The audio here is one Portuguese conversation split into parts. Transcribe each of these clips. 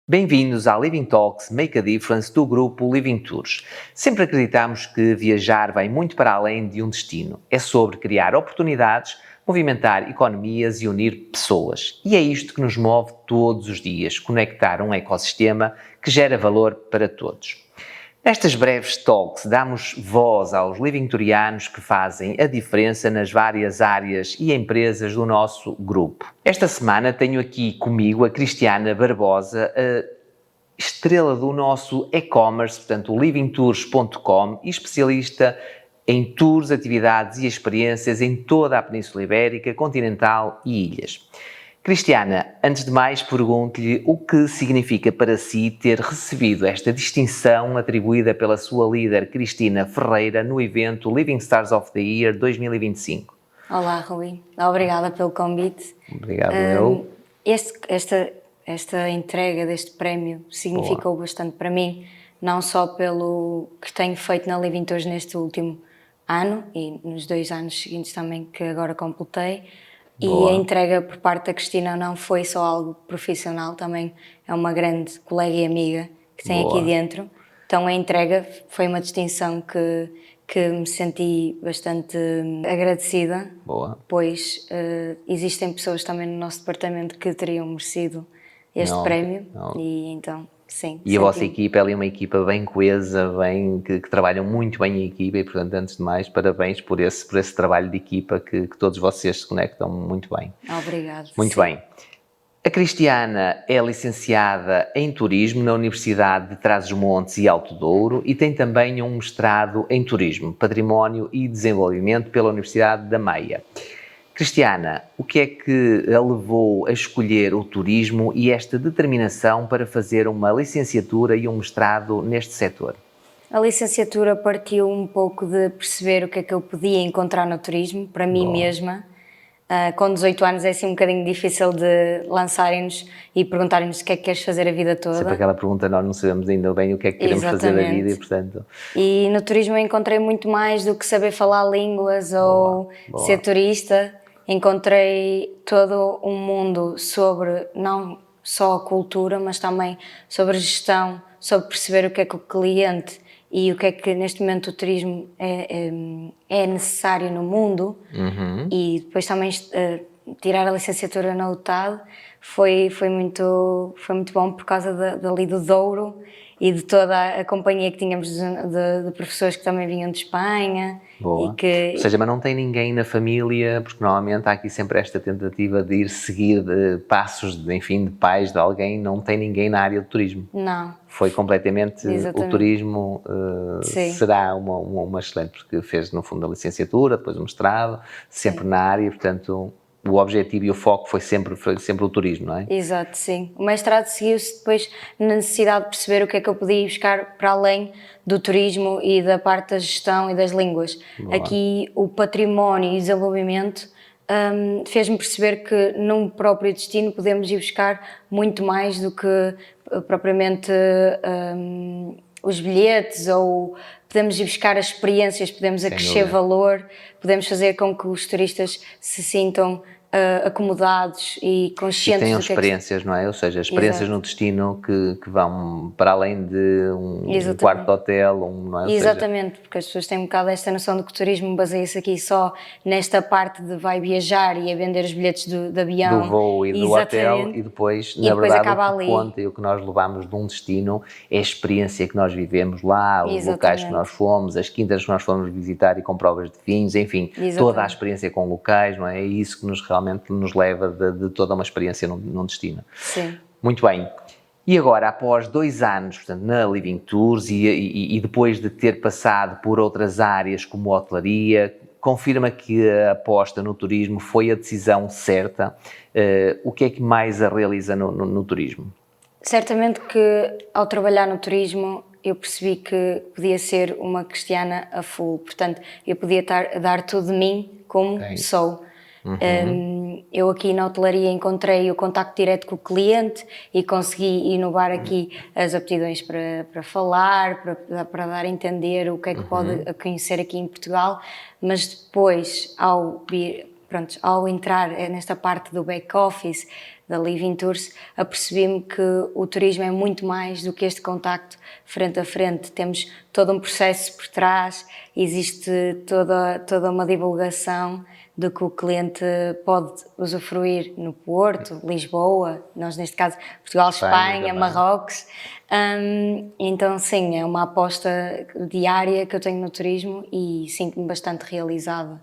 Bem-vindos à Living Talks Make a Difference do grupo Living Tours. Sempre acreditamos que viajar vai muito para além de um destino. É sobre criar oportunidades, movimentar economias e unir pessoas. E é isto que nos move todos os dias, conectar um ecossistema que gera valor para todos. Nestas breves talks, damos voz aos living tourianos que fazem a diferença nas várias áreas e empresas do nosso grupo. Esta semana tenho aqui comigo a Cristiana Barbosa, a estrela do nosso e-commerce, portanto o livingtours.com, e especialista em tours, atividades e experiências em toda a Península Ibérica, continental e ilhas. Cristiana, antes de mais, pergunto-lhe o que significa para si ter recebido esta distinção atribuída pela sua líder Cristina Ferreira no evento Living Stars of the Year 2025. Olá, Rui. Obrigada pelo convite. Obrigado, eu. Esta entrega deste prémio significou bastante para mim, não só pelo que tenho feito na Living Tours neste último ano e nos 2 anos seguintes também que agora completei. Boa. E a entrega por parte da Cristina não foi só algo profissional, também é uma grande colega e amiga que tem Boa. aqui dentro. Então a entrega foi uma distinção que me senti bastante agradecida. Boa. Pois existem pessoas também no nosso departamento que teriam merecido este prémio. E então, sim. E a vossa equipa é uma equipa bem coesa, que trabalham muito bem em equipa e, portanto, antes de mais, parabéns por esse trabalho de equipa que todos vocês se conectam muito bem. Obrigada. Muito bem. A Cristiana é licenciada em Turismo na Universidade de Trás-os-Montes e Alto Douro e tem também um mestrado em Turismo, Património e Desenvolvimento pela Universidade da Meia. Cristiana, o que é que a levou a escolher o turismo e esta determinação para fazer uma licenciatura e um mestrado neste setor? A licenciatura partiu um pouco de perceber o que é que eu podia encontrar no turismo, para mim mesma. Com 18 anos é assim um bocadinho difícil de lançarem-nos e perguntarem-nos o que é que queres fazer a vida toda. Sempre aquela pergunta, nós não sabemos ainda bem o que é que queremos fazer da vida e, portanto... E no turismo eu encontrei muito mais do que saber falar línguas ou ser turista. Encontrei todo um mundo sobre não só a cultura, mas também sobre a gestão, sobre perceber o que é que o cliente e o que é que neste momento o turismo é necessário no mundo. E depois também tirar a licenciatura na UTAD foi muito bom por causa dali do Douro e de toda a companhia que tínhamos de professores que também vinham de Espanha. Boa. Ou seja, mas não tem ninguém na família, porque normalmente há aqui sempre esta tentativa de ir seguir passos, de pais de alguém, não tem ninguém na área do turismo. Não. Foi completamente, Exatamente. O turismo será uma excelente, porque fez no fundo a licenciatura, depois o mestrado, sempre na área, portanto... O objetivo e o foco foi sempre o turismo, não é? Exato, sim. O mestrado seguiu-se depois na necessidade de perceber o que é que eu podia ir buscar para além do turismo e da parte da gestão e das línguas. Boa. Aqui o património e desenvolvimento fez-me perceber que num próprio destino podemos ir buscar muito mais do que propriamente os bilhetes, ou podemos ir buscar as experiências, podemos acrescer valor, podemos fazer com que os turistas se sintam acomodados e conscientes. E tenham do que experiências, não é? Ou seja, experiências no destino que vão para além de um quarto de hotel, não é? Exatamente, porque as pessoas têm um bocado esta noção de que o turismo baseia-se aqui só nesta parte de vai viajar e a vender os bilhetes de avião. Do voo e do hotel, e depois, na verdade, o que conta e o que nós levamos de um destino é a experiência que nós vivemos lá, os locais que nós fomos, as quintas que nós fomos visitar e com provas de vinhos, enfim, toda a experiência com locais, não é? É isso que realmente nos leva de toda uma experiência num destino. Sim. Muito bem. E agora, após 2 anos, portanto, na Living Tours e depois de ter passado por outras áreas como a hotelaria, confirma que a aposta no turismo foi a decisão certa? O que é que mais a realiza no turismo? Certamente que ao trabalhar no turismo eu percebi que podia ser uma Cristiana a full, portanto eu podia dar tudo de mim como sou. Eu aqui na hotelaria encontrei o contacto direto com o cliente e consegui inovar aqui as aptidões para falar, para dar a entender o que é que pode conhecer aqui em Portugal, mas depois ao vir pronto, ao entrar nesta parte do back-office, da Living Tours, apercebi-me que o turismo é muito mais do que este contacto frente a frente. Temos todo um processo por trás, existe toda uma divulgação do que o cliente pode usufruir no Porto, Lisboa, nós neste caso Portugal, Espanha, Marrocos. Então sim, é uma aposta diária que eu tenho no turismo e sinto-me bastante realizada.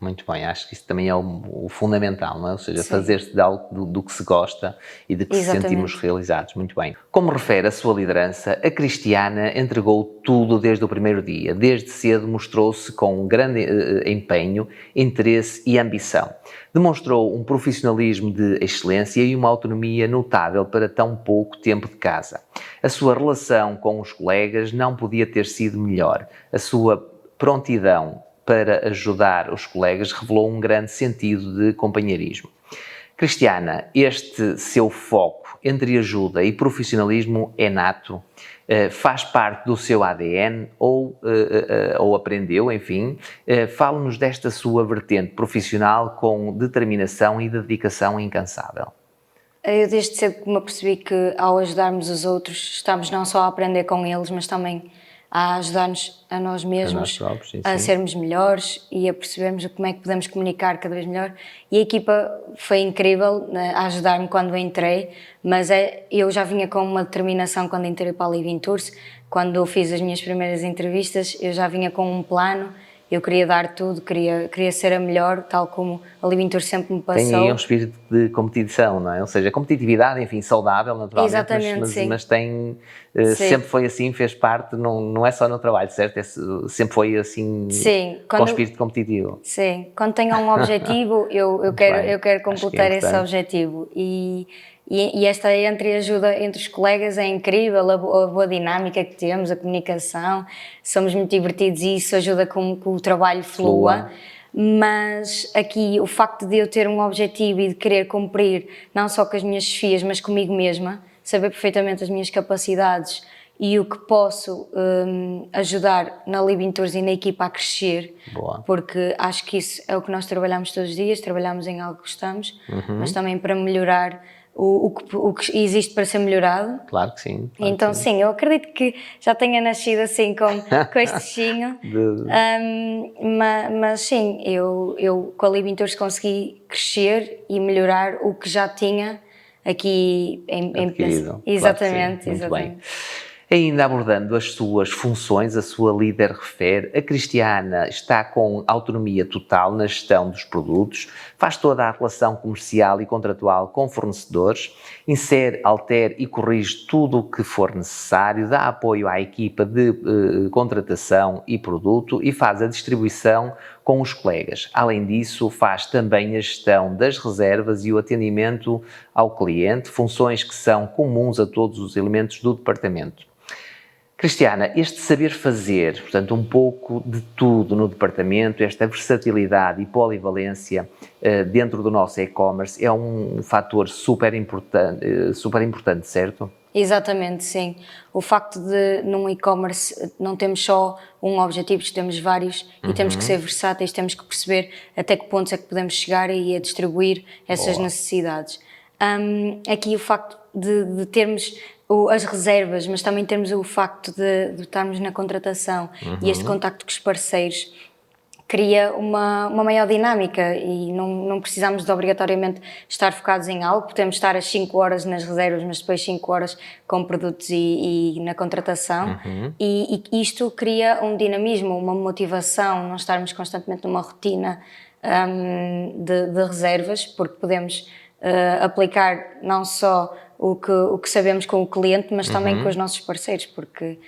Muito bem, acho que isso também é o fundamental, não é? Ou seja, Sim. fazer-se de algo do que se gosta e de que se sentimos realizados. Muito bem. Como refere a sua liderança, a Cristiana entregou tudo desde o primeiro dia. Desde cedo mostrou-se com um grande empenho, interesse e ambição. Demonstrou um profissionalismo de excelência e uma autonomia notável para tão pouco tempo de casa. A sua relação com os colegas não podia ter sido melhor. A sua prontidão para ajudar os colegas revelou um grande sentido de companheirismo. Cristiana, este seu foco entre ajuda e profissionalismo é nato, faz parte do seu ADN ou aprendeu, enfim. Fale-nos desta sua vertente profissional com determinação e dedicação incansável. Eu desde cedo me apercebi que ao ajudarmos os outros estamos não só a aprender com eles, mas também a ajudar-nos a nós mesmos a sermos melhores e a percebermos como é que podemos comunicar cada vez melhor. E a equipa foi incrível a ajudar-me quando entrei, mas eu já vinha com uma determinação quando entrei para a Living Tours. Quando eu fiz as minhas primeiras entrevistas, eu já vinha com um plano. Eu queria dar tudo, queria ser a melhor, tal como a Living Tours sempre me passou. Tem aí um espírito de competição, não é? Ou seja, competitividade, enfim, saudável, naturalmente. Exatamente, sim. Mas tem, sempre foi assim, fez parte, não é só no trabalho, certo? Sempre foi assim, sim, com espírito competitivo. Sim, quando tenho um objetivo, eu quero completar esse objetivo. E esta entreajuda entre os colegas é incrível, a boa dinâmica que temos, a comunicação, somos muito divertidos e isso ajuda com que o trabalho flua. Mas aqui o facto de eu ter um objetivo e de querer cumprir não só com as minhas chefias, mas comigo mesma, saber perfeitamente as minhas capacidades e o que posso ajudar na Living Tours e na equipa a crescer. Boa. Porque acho que isso é o que nós trabalhamos todos os dias, trabalhamos em algo que gostamos, mas também para melhorar o que existe para ser melhorado. Claro que sim. Claro então que sim. sim, eu acredito que já tenha nascido assim com este bichinho, mas sim, eu com a Living Tours consegui crescer e melhorar o que já tinha aqui em exatamente, claro, exatamente. Bem. Ainda abordando as suas funções, a sua líder refere, a Cristiana está com autonomia total na gestão dos produtos, faz toda a relação comercial e contratual com fornecedores, insere, altera e corrige tudo o que for necessário, dá apoio à equipa de contratação e produto e faz a distribuição com os colegas. Além disso, faz também a gestão das reservas e o atendimento ao cliente, funções que são comuns a todos os elementos do departamento. Cristiana, este saber fazer, portanto, um pouco de tudo no departamento, esta versatilidade e polivalência dentro do nosso e-commerce é um fator super importante, certo? Exatamente, sim. O facto de num e-commerce não temos só um objetivo, temos vários e temos que ser versáteis, temos que perceber até que pontos é que podemos chegar e a distribuir essas necessidades. Aqui o facto de termos as reservas, mas também temos o facto de estarmos na contratação e este contacto com os parceiros cria uma maior dinâmica e não precisamos de obrigatoriamente estar focados em algo, podemos estar às 5 horas nas reservas, mas depois 5 horas com produtos e na contratação e isto cria um dinamismo, uma motivação, não estarmos constantemente numa rotina de reservas, porque podemos aplicar não só o que sabemos com o cliente, mas também com os nossos parceiros, porque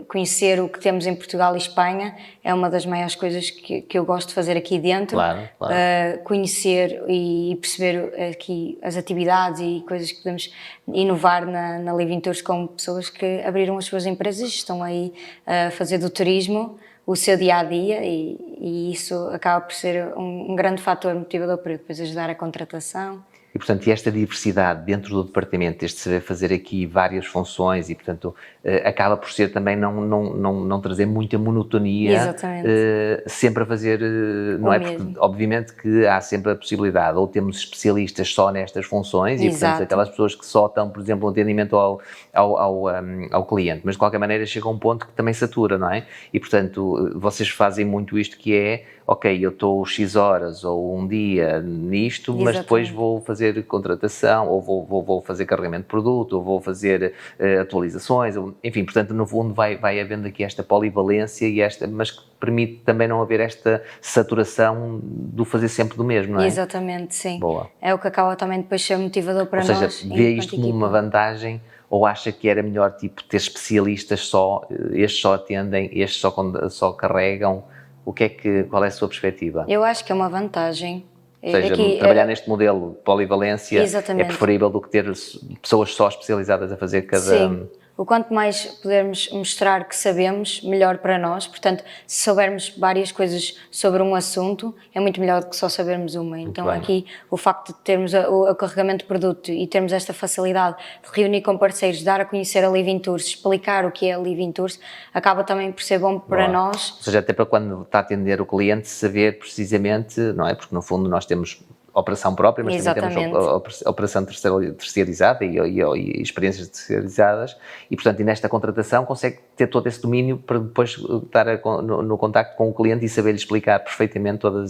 conhecer o que temos em Portugal e Espanha é uma das maiores coisas que eu gosto de fazer aqui dentro. Claro. Conhecer e perceber aqui as atividades e coisas que podemos inovar na Living Tours com pessoas que abriram as suas empresas e estão aí a fazer do turismo o seu dia-a-dia e isso acaba por ser um grande fator motivador para depois ajudar a contratação. E, portanto, esta diversidade dentro do departamento, este saber fazer aqui várias funções e, portanto, acaba por ser também não trazer muita monotonia, Exatamente. sempre a fazer, não O é? mesmo. Porque, obviamente, que há sempre a possibilidade, ou temos especialistas só nestas funções, e, portanto, Exato. aquelas pessoas que só estão, por exemplo, no atendimento ao cliente, mas de qualquer maneira chega a um ponto que também satura, não é? E, portanto, vocês fazem muito isto que é, ok, eu estou X horas ou um dia nisto, mas depois Exatamente. vou fazer contratação, ou vou fazer carregamento de produto, ou vou fazer atualizações, enfim, portanto, no fundo vai havendo aqui esta polivalência, mas que permite também não haver esta saturação do fazer sempre do mesmo, não é? Exatamente, sim. Boa. É o que acaba também depois ser motivador para Ou seja, nós. vê isto enquanto como uma equipa. vantagem, ou acha que era melhor tipo ter especialistas só, estes só atendem, estes só carregam? Qual é a sua perspectiva? Eu acho que é uma vantagem. Ou seja, Aqui, trabalhar neste modelo de polivalência é Exatamente. preferível do que ter pessoas só especializadas a fazer cada... Sim. O quanto mais pudermos mostrar que sabemos, melhor para nós. Portanto, se soubermos várias coisas sobre um assunto, é muito melhor do que só sabermos uma. Então, bem. aqui, o facto de termos o carregamento de produto e termos esta facilidade de reunir com parceiros, dar a conhecer a Living Tours, explicar o que é a Living Tours, acaba também por ser bom para Boa. nós. Ou seja, até para quando está a atender o cliente, saber precisamente, não é? Porque no fundo nós temos operação própria, mas também temos operação terceirizada e experiências terceirizadas, e portanto, e nesta contratação consegue ter todo esse domínio para depois estar no contacto com o cliente e saber-lhe explicar perfeitamente todo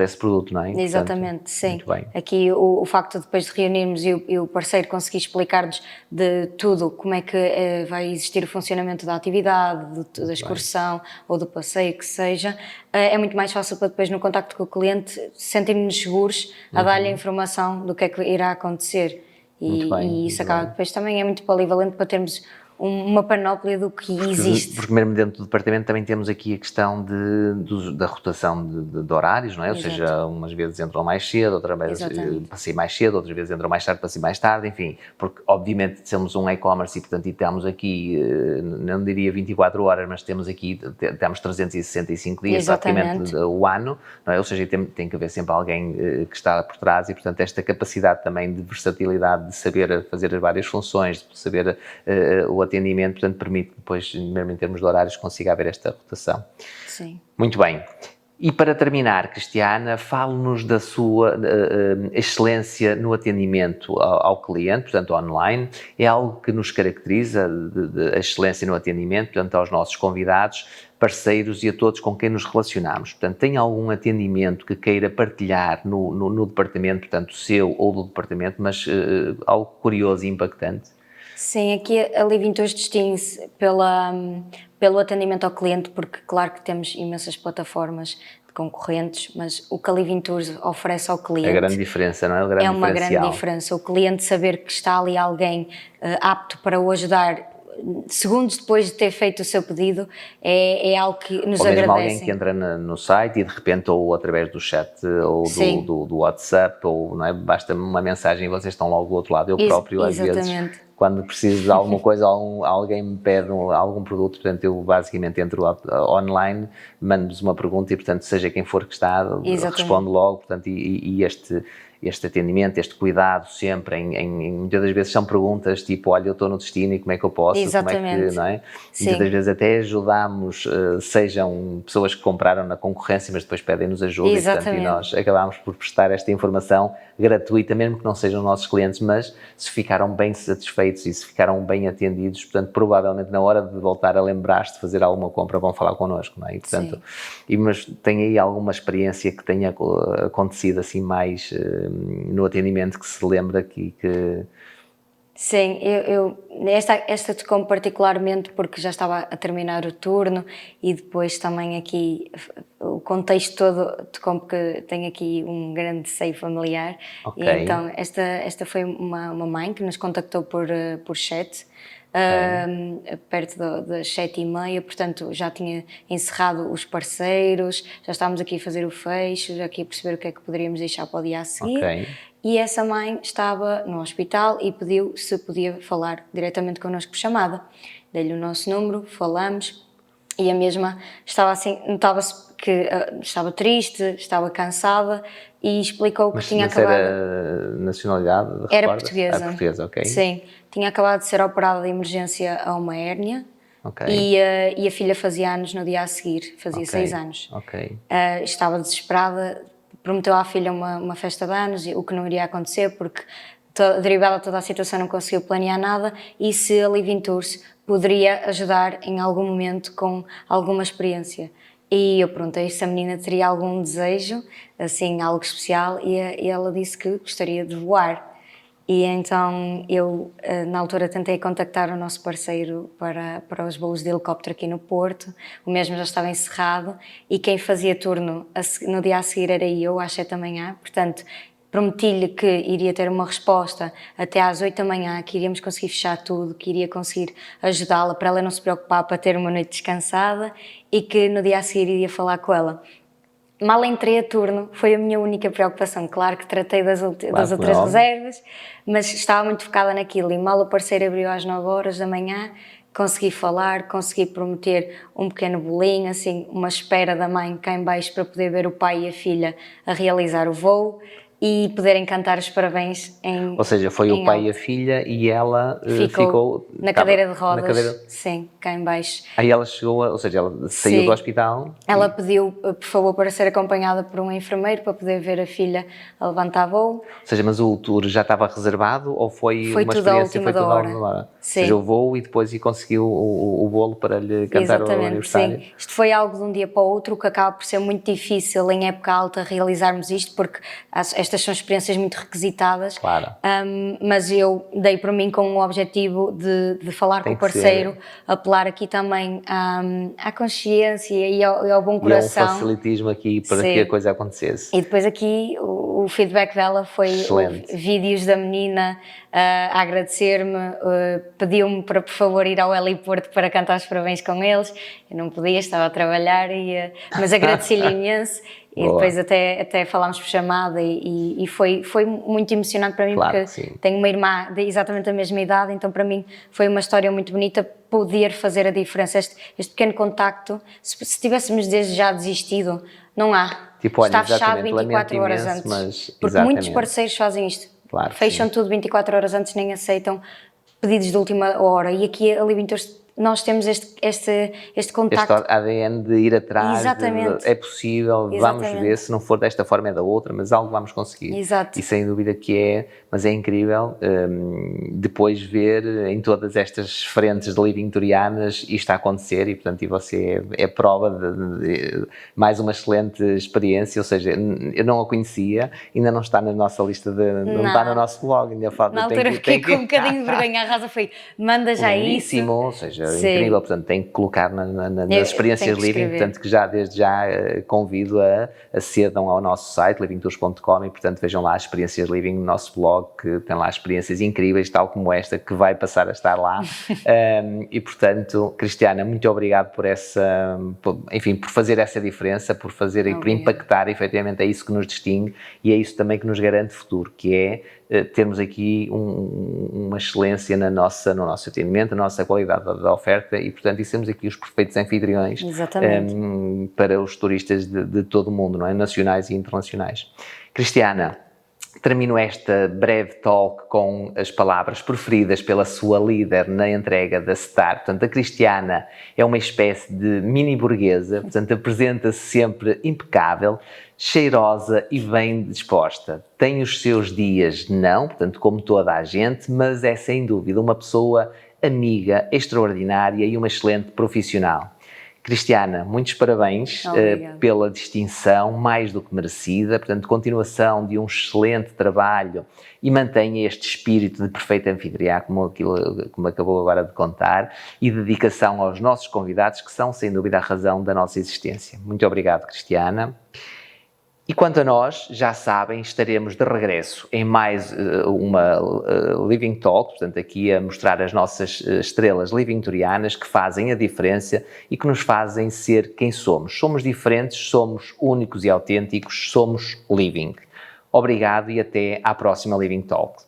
esse produto, não é? E, Exatamente, portanto, sim. muito bem. Aqui o facto de depois de reunirmos e o parceiro conseguir explicar-nos de tudo, como é que vai existir o funcionamento da atividade, da excursão ou do passeio, que seja, é muito mais fácil para depois no contacto com o cliente sentirmos seguros a dar-lhe a informação do que é que irá acontecer. E isso acaba depois também é muito polivalente para termos uma panóplia do que existe. Porque mesmo dentro do departamento também temos aqui a questão da rotação de horários, não é? Ou seja, umas vezes entram mais cedo, outras vezes passei mais cedo, outras vezes entram mais tarde, passei mais tarde, enfim, porque obviamente somos um e-commerce e portanto estamos aqui, não diria 24 horas, mas temos 365 dias, praticamente o ano, não é? Ou seja, tem que haver sempre alguém que está por trás e portanto esta capacidade também de versatilidade, de saber fazer as várias funções, de saber o atendimento, portanto, permite que depois, mesmo em termos de horários, consiga haver esta rotação. Sim. Muito bem. E para terminar, Cristiana, fale-nos da sua excelência no atendimento ao cliente, portanto, online. É algo que nos caracteriza, a excelência no atendimento, portanto, aos nossos convidados, parceiros e a todos com quem nos relacionamos. Portanto, tem algum atendimento que queira partilhar no departamento, portanto, seu ou do departamento, mas algo curioso e impactante? Sim, aqui a Living Tours distingue-se pelo atendimento ao cliente, porque claro que temos imensas plataformas de concorrentes, mas o que a Living Tours oferece ao cliente... É a grande diferença, não é? É uma grande diferença. O cliente saber que está ali alguém apto para o ajudar segundos depois de ter feito o seu pedido é algo que nos agradece. Ou mesmo alguém que entra no site e de repente ou através do chat ou do WhatsApp, ou não é? Basta uma mensagem e vocês estão logo do outro lado. Eu próprio às vezes, quando preciso de alguma coisa, alguém me pede algum produto, portanto eu basicamente entro online, mando-vos uma pergunta e portanto seja quem for que está, respondo logo, portanto e este atendimento, este cuidado sempre, muitas das vezes são perguntas tipo, olha, eu estou no destino e como é que eu posso, Exatamente. Como é que, não é? Muitas das vezes até ajudamos, sejam pessoas que compraram na concorrência, mas depois pedem-nos ajuda e, portanto, e nós acabamos por prestar esta informação gratuita, mesmo que não sejam nossos clientes, mas se ficaram bem satisfeitos e se ficaram bem atendidos, portanto, provavelmente na hora de voltar a lembrar-se de fazer alguma compra vão falar connosco, não é? E, portanto, mas tem aí alguma experiência que tenha acontecido assim mais no atendimento que se lembra aqui que... Sim, esta tocou-me particularmente porque já estava a terminar o turno e depois também aqui o contexto todo tocou-me porque tenho aqui um grande seio familiar. Okay. E então esta foi uma mãe que nos contactou por chat. Perto das 7h30, portanto já tinha encerrado os parceiros, já estávamos aqui a fazer o fecho, já aqui a perceber o que é que poderíamos deixar para o dia a seguir. E essa mãe estava no hospital e pediu se podia falar diretamente connosco por chamada. Dei-lhe o nosso número, falamos E a mesma estava assim, notava-se que estava triste, estava cansada e explicou que tinha acabado... era nacionalidade? Era portuguesa. Ah, portuguesa, ok. Sim, tinha acabado de ser operada de emergência a uma hérnia. Ok. E a filha fazia anos no dia a seguir, fazia 6 anos. Ok. Estava desesperada, prometeu à filha uma festa de anos, o que não iria acontecer porque derivada de toda a situação não conseguiu planear nada, e se a Living Tours poderia ajudar em algum momento com alguma experiência. E eu perguntei se a menina teria algum desejo, assim, algo especial, e ela disse que gostaria de voar. E então eu, na altura, tentei contactar o nosso parceiro para os voos de helicóptero aqui no Porto. O mesmo já estava encerrado e quem fazia turno no dia a seguir era eu, às 7 da manhã. Portanto, prometi-lhe que iria ter uma resposta até às 8 da manhã, que iríamos conseguir fechar tudo, que iria conseguir ajudá-la para ela não se preocupar, para ter uma noite descansada, e que no dia a seguir iria falar com ela. Mal entrei a turno, foi a minha única preocupação. Claro que tratei das outras reservas, mas estava muito focada naquilo. E mal o parceiro abriu às 9 horas da manhã, consegui falar, consegui prometer um pequeno bolinho, assim, uma espera da mãe cá em baixo para poder ver o pai e a filha a realizar o voo e poderem cantar os parabéns em... Ou seja, foi o pai e a filha e ela ficou na cadeira de rodas, sim, cá em baixo. Aí ela chegou, ou seja, ela saiu do hospital. Ela pediu, por favor, para ser acompanhada por um enfermeiro para poder ver a filha a levantar voo. Ou seja, mas o tour já estava reservado ou foi uma tudo experiência? Foi tudo à última hora? Sim. Ou seja, o voo e depois conseguiu o bolo para lhe cantar o aniversário. Sim. Isto foi algo de um dia para o outro, que acaba por ser muito difícil em época alta realizarmos isto, porque estas são experiências muito requisitadas. Claro. Mas eu dei para mim com o objetivo de falar com o parceiro, apelar aqui também à consciência e ao bom coração. E ao facilitismo aqui para que a coisa acontecesse. E depois aqui o feedback dela foi vídeos da menina a agradecer-me, pediu-me para, por favor, ir ao heliporto para cantar os parabéns com eles. Eu não podia, estava a trabalhar, mas agradeci-lhe imenso. E depois até falámos por chamada e foi muito emocionante para mim, porque tenho uma irmã de exatamente a mesma idade, então para mim foi uma história muito bonita poder fazer a diferença, este pequeno contacto. Se tivéssemos desde já desistido, não há. Tipo, olha, está fechado 24 horas imenso, antes, porque muitos parceiros fazem isto, fecham tudo 24 horas antes, nem aceitam pedidos de última hora, e aqui a Living Tours nós temos este contacto. Este ADN de ir atrás, é possível, vamos ver, se não for desta forma é da outra, mas algo vamos conseguir. Exato. E sem dúvida que é, mas é incrível depois ver em todas estas frentes de Living Tourianas isto a acontecer e, portanto, você é prova de mais uma excelente experiência, ou seja, eu não a conhecia, ainda não está na nossa lista, não está no nosso blog, ainda falta. Na altura fiquei com um bocadinho de vergonha, a Rosa foi, manda já isso. Ou seja, incrível, portanto, tem que colocar nas experiências Living, portanto, que já desde já convido a acedam ao nosso site, livingtours.com, e, portanto, vejam lá as experiências Living no nosso blog, que tem lá experiências incríveis, tal como esta, que vai passar a estar lá. E, portanto, Cristiana, muito obrigado por por fazer essa diferença, por impactar, efetivamente, é isso que nos distingue e é isso também que nos garante futuro, que é termos aqui uma excelência no nosso atendimento, na nossa qualidade da oferta e, portanto, sermos aqui os perfeitos anfitriões para os turistas de todo o mundo, não é? Nacionais e internacionais. Cristiana, termino esta breve talk com as palavras preferidas pela sua líder na entrega da Star. Portanto, a Cristiana é uma espécie de mini burguesa, portanto, apresenta-se sempre impecável, cheirosa e bem disposta. Tem os seus dias, não, portanto, como toda a gente, mas é sem dúvida uma pessoa amiga, extraordinária e uma excelente profissional. Cristiana, muitos parabéns pela distinção, mais do que merecida, portanto, continuação de um excelente trabalho e mantenha este espírito de perfeita anfitriã, como acabou agora de contar, e dedicação aos nossos convidados, que são, sem dúvida, a razão da nossa existência. Muito obrigado, Cristiana. E quanto a nós, já sabem, estaremos de regresso em mais uma Living Talk, portanto aqui a mostrar as nossas estrelas Living Tourianas que fazem a diferença e que nos fazem ser quem somos. Somos diferentes, somos únicos e autênticos, somos Living. Obrigado e até à próxima Living Talk.